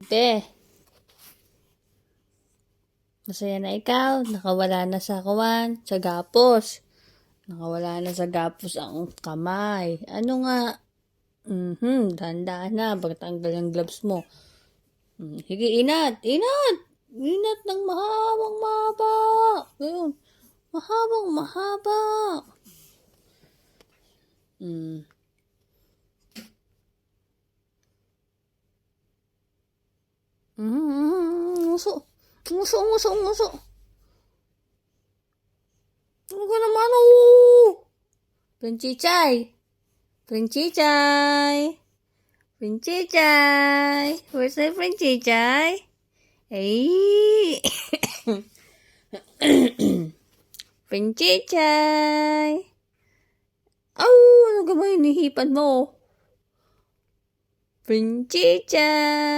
Te, masaya na ikaw. Nakawala na sa kawan, sa gapos. Nakawala na sa gapos ang kamay. Ano nga? Dahan-dahan na. Pagtanggal ng gloves mo. Sige, inat! Inat! Inat ng mahabang mahaba. Ayun. Mahabang mahaba. Mm. Nguso. Nguso, nguso, nguso. Ano ka naman, oh? Pinchichay. Pinchichay. Pinchichay. Where's my Pinchichay? Ay. Pinchichay. Oh, ano ka ba hinihipan mo? Pinchichay.